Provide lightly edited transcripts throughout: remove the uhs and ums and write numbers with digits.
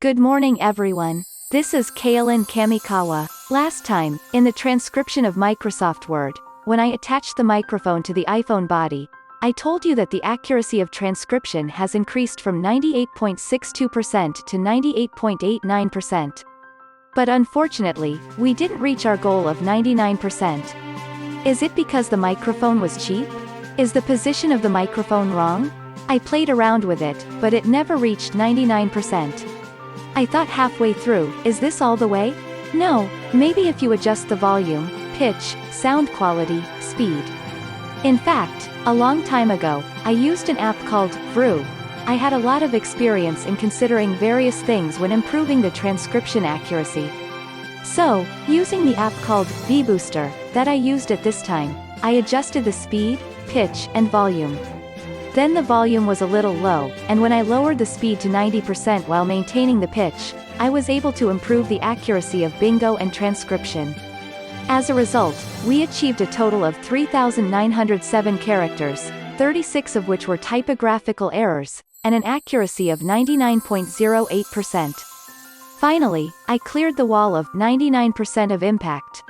Good morning everyone. This is Kaylin Kamikawa. Last time, in the transcription of Microsoft Word, when I attached the microphone to the iPhone body, I told you that the accuracy of transcription has increased from 98.62% to 98.89%. But unfortunately, we didn't reach our goal of 99%. Is it because the microphone was cheap? Is the position of the microphone wrong? I played around with it, but it never reached 99%. I thought halfway through, is this all the way? No, maybe if you adjust the volume, pitch, sound quality, speed. In fact, a long time ago, I used an app called Vrew. I had a lot of experience in considering various things when improving the transcription accuracy. So, using the app called VBooster, that I used at this time, I adjusted the speed, pitch, and volume. Then the volume was a little low, and when I lowered the speed to 90% while maintaining the pitch, I was able to improve the accuracy of bingo and transcription. As a result, we achieved a total of 3,907 characters, 36 of which were typographical errors, and an accuracy of 99.08%. Finally, I cleared the wall of 99% of impact.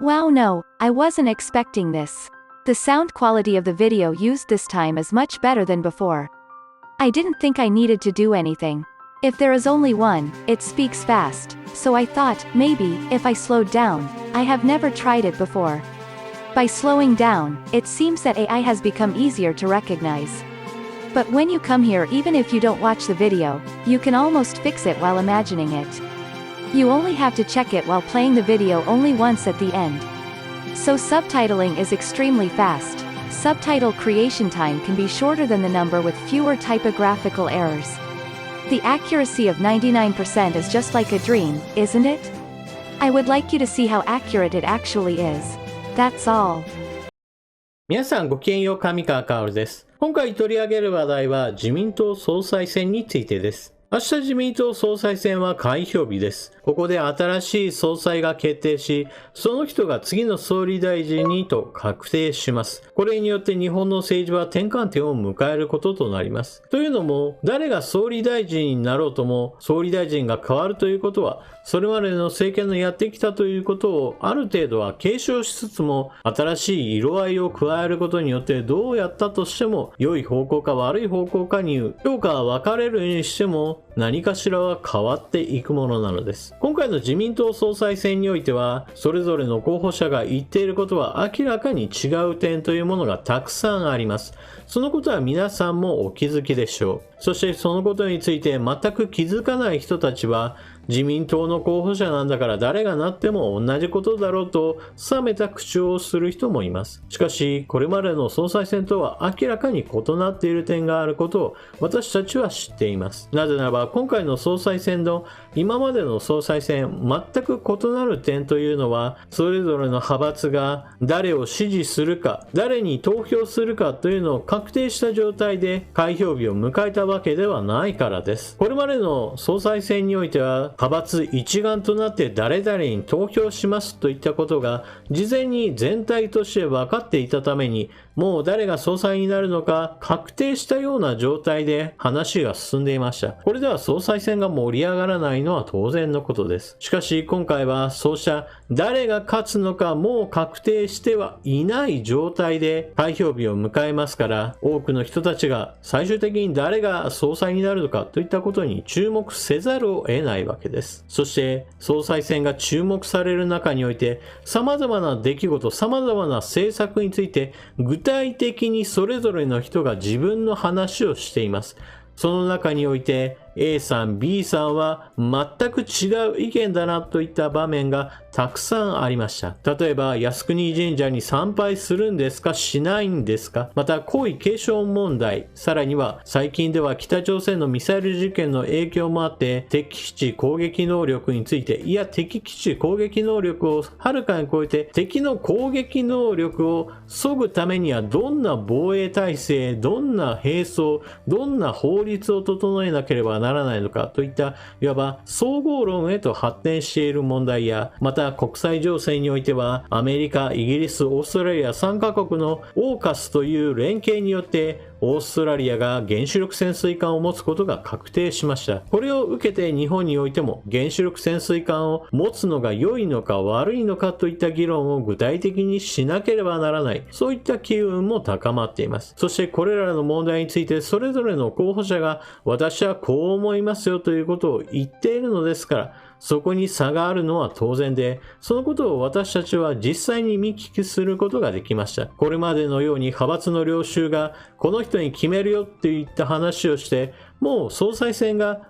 Wow, no, I wasn't expecting this. The sound quality of the video used this time is much better than before. I didn't think I needed to do anything. If there is only one, it speaks fast, so I thought, maybe, if I slowed down. I have never tried it before. By slowing down, it seems that AI has become easier to recognize. But when you come here, even if you don't watch the video, you can almost fix it while imagining it. You only have to check it while playing the video only once at the end. So subtitling is extremely fast. Subtitle creation time can be shorter than the number with fewer typographical errors. The accuracy of 99% is just like a dream, isn't it? I would like you to see how accurate it actually is. That's all. 皆さんごきげんよう、上川薫です。今回取り上げる話題は自民党総裁選についてです。明日自民党総裁選は開票日です。ここで新しい総裁が決定し、その人が次の総理大臣にと確定します。これによって日本の政治は転換点を迎えることとなります。というのも、誰が総理大臣になろうとも、総理大臣が変わるということは、それまでの政権のやってきたということをある程度は継承しつつも、新しい色合いを加えることによってどうやったとしても、良い方向か悪い方向かに評価は分かれるにしても、何かしらは変わっていくものなのです。今回の自民党総裁選においては、それぞれの候補者が言っていることは明らかに違う点というものがたくさんあります。そのことは皆さんもお気づきでしょう。そしてそのことについて全く気づかない人たちは、自民党の候補者なんだから誰がなっても同じことだろうと冷めた口調をする人もいます。しかし、これまでの総裁選とは明らかに異なっている点があることを私たちは知っています。なぜならば今回の総裁選の今までの総裁選全く異なる点というのは、それぞれの派閥が誰を支持するか、誰に投票するかというのを確定した状態で開票日を迎えたわけではないからです。これまでの総裁選においては派閥一丸となって誰々に投票しますといったことが事前に全体として分かっていたために、もう誰が総裁になるのか確定したような状態で話が進んでいました。これでは総裁選が盛り上がらないのは当然のことです。しかし今回はそうした誰が勝つのかもう確定してはいない状態で開票日を迎えますから、多くの人たちが最終的に誰が総裁になるのかといったことに注目せざるを得ないわけです。そして総裁選が注目される中において様々な出来事、様々な政策について具体的にそれぞれの人が自分の話をしています。その中において A さん B さんは全く違う意見だなといった場面がたくさんありました。例えば靖国神社に参拝するんですか、しないんですか、また皇位継承問題、さらには最近では北朝鮮のミサイル実験の影響もあって敵基地攻撃能力について、いや敵基地攻撃能力をはるかに超えて敵の攻撃能力を削ぐためにはどんな防衛体制、どんな兵装、どんな法律を整えなければならないのかといったいわば総合論へと発展している問題や、また国際情勢においてはアメリカ、イギリス、オーストラリア3カ国のオーカスという連携によってオーストラリアが原子力潜水艦を持つことが確定しました。これを受けて日本においても原子力潜水艦を持つのが良いのか悪いのかといった議論を具体的にしなければならない。そういった機運も高まっています。そしてこれらの問題についてそれぞれの候補者が私はこう思いますよということを言っているのですから、そこに差があるのは当然で、そのことを私たちは実際に見聞きすることができました。これまでのように派閥の領袖がこの人に決めるよっていった話をして、もう総裁選が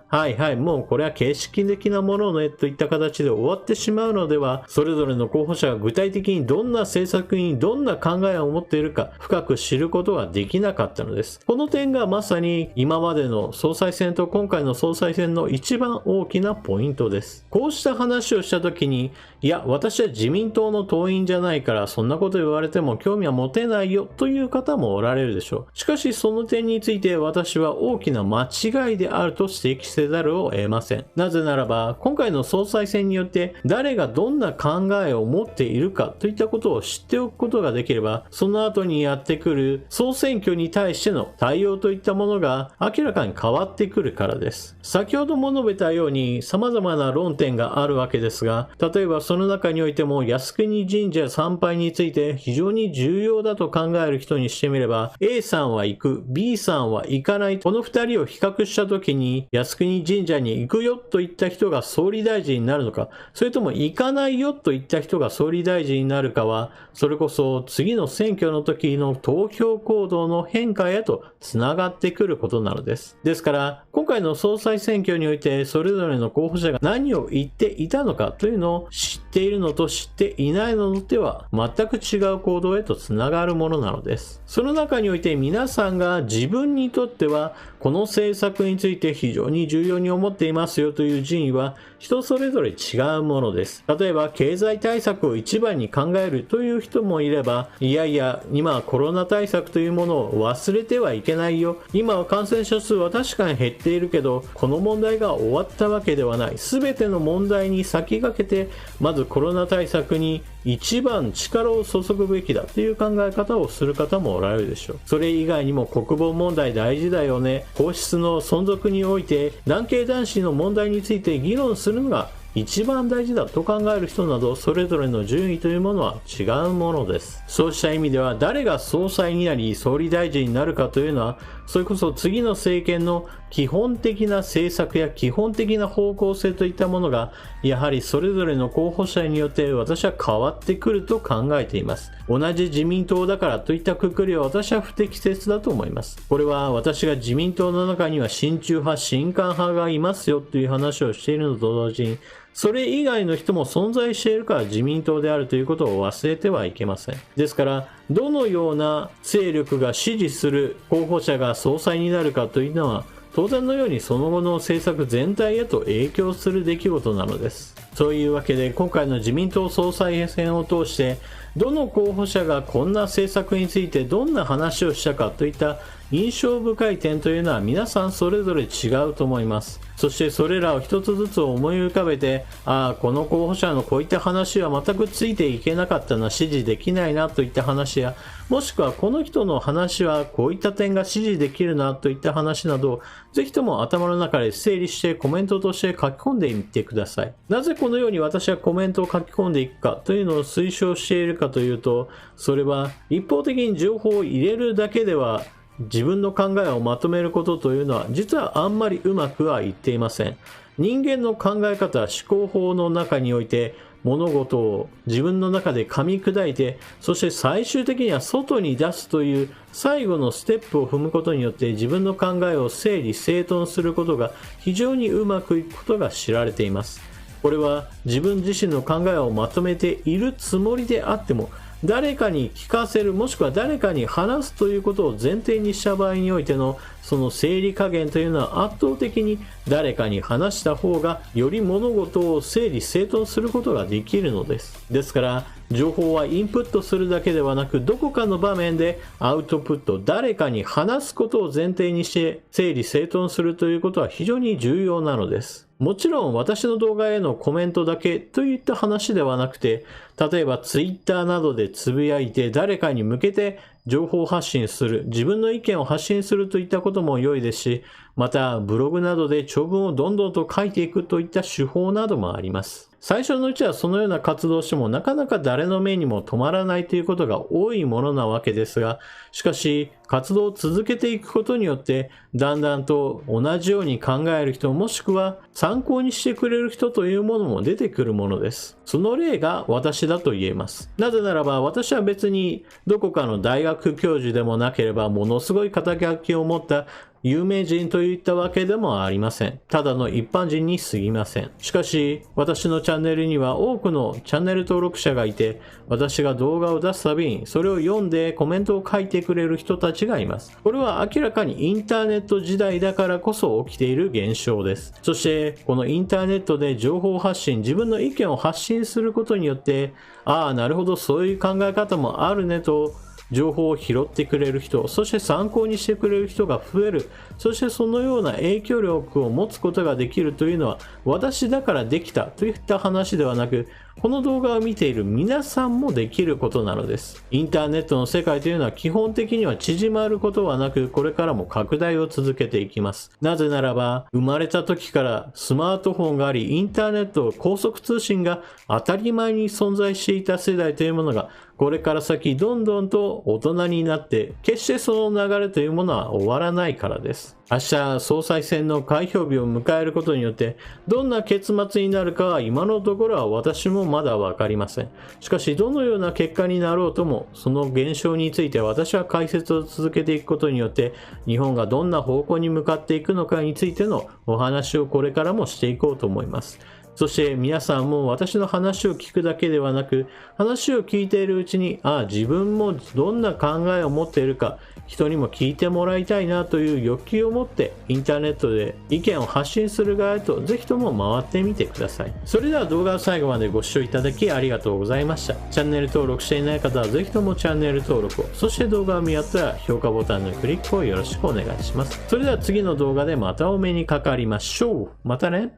もうこれは形式的なものねといった形で終わってしまうのでは、それぞれの候補者が具体的にどんな政策にどんな考えを持っているか深く知ることができなかったのです。この点がまさに今までの総裁選と今回の総裁選の一番大きなポイントです。こうした話をしたときに、いや、私は自民党の党員じゃないからそんなこと言われても興味は持てないよという方もおられるでしょう。しかしその点について私は大きな間違いであると指摘せざるを得ません。なぜならば、今回の総裁選によって誰がどんな考えを持っているかといったことを知っておくことができれば、その後にやってくる総選挙に対しての対応といったものが明らかに変わってくるからです。先ほども述べたように様々な論点があるわけですが、例えばその中においても靖国神社参拝について非常に重要だと考える人にしてみれば、A さんは行く、B さんは行かない、この2人を比較した時に靖国神社に行くよといった人が総理大臣になるのか、それとも行かないよといった人が総理大臣になるかは、それこそ次の選挙の時の投票行動の変化へとつながってくることなのです。ですから今回の総裁選挙においてそれぞれの候補者が何を言っていたのかというのを知っているのと知っていないのでは全く違う行動へとつながるものなのです。その中において皆さんが自分にとってはこの政策について非常に重要に思っていますよという順位は人それぞれ違うものです。例えば経済対策を一番に考えるという人もいれば、いやいや今はコロナ対策というものを忘れてはいけないよ、今は感染者数は確かに減っているけどこの問題が終わったわけではない、全ての問題に先駆けてまずコロナ対策に一番力を注ぐべきだという考え方をする方もおられるでしょう。それ以外にも国防問題大事だよね、皇室の存続において男系男子の問題について議論するのが一番大事だと考える人などそれぞれの順位というものは違うものです。そうした意味では誰が総裁になり総理大臣になるかというのはそれこそ次の政権の基本的な政策や基本的な方向性といったものがやはりそれぞれの候補者によって私は変わってくると考えています。同じ自民党だからといったくくりは私は不適切だと思います。これは私が自民党の中には親中派親韓派がいますよという話をしているのと同時にそれ以外の人も存在しているから自民党であるということを忘れてはいけません。ですからどのような勢力が支持する候補者が総裁になるかというのは当然のようにその後の政策全体へと影響する出来事なのです。そういうわけで今回の自民党総裁選を通してどの候補者がこんな政策についてどんな話をしたかといった印象深い点というのは皆さんそれぞれ違うと思います。そしてそれらを一つずつ思い浮かべて、この候補者のこういった話は全くついていけなかったな、支持できないなといった話や、もしくはこの人の話はこういった点が支持できるなといった話など、ぜひとも頭の中で整理してコメントとして書き込んでみてください。なぜこのように私はコメントを書き込んでいくかというのを推奨しているかというと、それは一方的に情報を入れるだけでは自分の考えをまとめることというのは実はあんまりうまくはいっていません。人間の考え方、思考法の中において物事を自分の中で噛み砕いて、そして最終的には外に出すという最後のステップを踏むことによって自分の考えを整理整頓することが非常にうまくいくことが知られています。これは自分自身の考えをまとめているつもりであっても誰かに聞かせる、もしくは誰かに話すということを前提にした場合においてのその整理加減というのは圧倒的に誰かに話した方がより物事を整理整頓することができるのです。ですから情報はインプットするだけではなくどこかの場面でアウトプット、誰かに話すことを前提にして整理整頓するということは非常に重要なのです。もちろん私の動画へのコメントだけといった話ではなくて、例えばツイッターなどでつぶやいて誰かに向けて情報発信する、自分の意見を発信するといったことも良いですし、またブログなどで長文をどんどんと書いていくといった手法などもあります。最初のうちはそのような活動をしてもなかなか誰の目にも留まらないということが多いものなわけですが、しかし活動を続けていくことによってだんだんと同じように考える人もしくは参考にしてくれる人というものも出てくるものです。その例が私だと言えます。なぜならば私は別にどこかの大学教授でもなければものすごい肩書きを持った有名人といったわけでもありません。ただの一般人に過ぎません。しかし、私のチャンネルには多くのチャンネル登録者がいて、私が動画を出すたびにそれを読んでコメントを書いてくれる人たちがいます。これは明らかにインターネット時代だからこそ起きている現象です。そして、このインターネットで情報発信、自分の意見を発信することによって、ああ、なるほど、そういう考え方もあるねと、情報を拾ってくれる人、そして参考にしてくれる人が増える。そしてそのような影響力を持つことができるというのは、私だからできたといった話ではなく、この動画を見ている皆さんもできることなのです。インターネットの世界というのは基本的には縮まることはなく、これからも拡大を続けていきます。なぜならば、生まれた時からスマートフォンがあり、インターネット、高速通信が当たり前に存在していた世代というものが、これから先どんどんと大人になって、決してその流れというものは終わらないからです。明日総裁選の開票日を迎えることによってどんな結末になるかは今のところは私もまだ分かりません。しかしどのような結果になろうともその現象について私は解説を続けていくことによって日本がどんな方向に向かっていくのかについてのお話をこれからもしていこうと思います。そして皆さんも私の話を聞くだけではなく話を聞いているうちに自分もどんな考えを持っているか人にも聞いてもらいたいなという欲求を持ってインターネットで意見を発信する側へとぜひとも回ってみてください。それでは動画を最後までご視聴いただきありがとうございました。チャンネル登録していない方はぜひともチャンネル登録を、そして動画を見合ったら評価ボタンのクリックをよろしくお願いします。それでは次の動画でまたお目にかかりましょう。またね。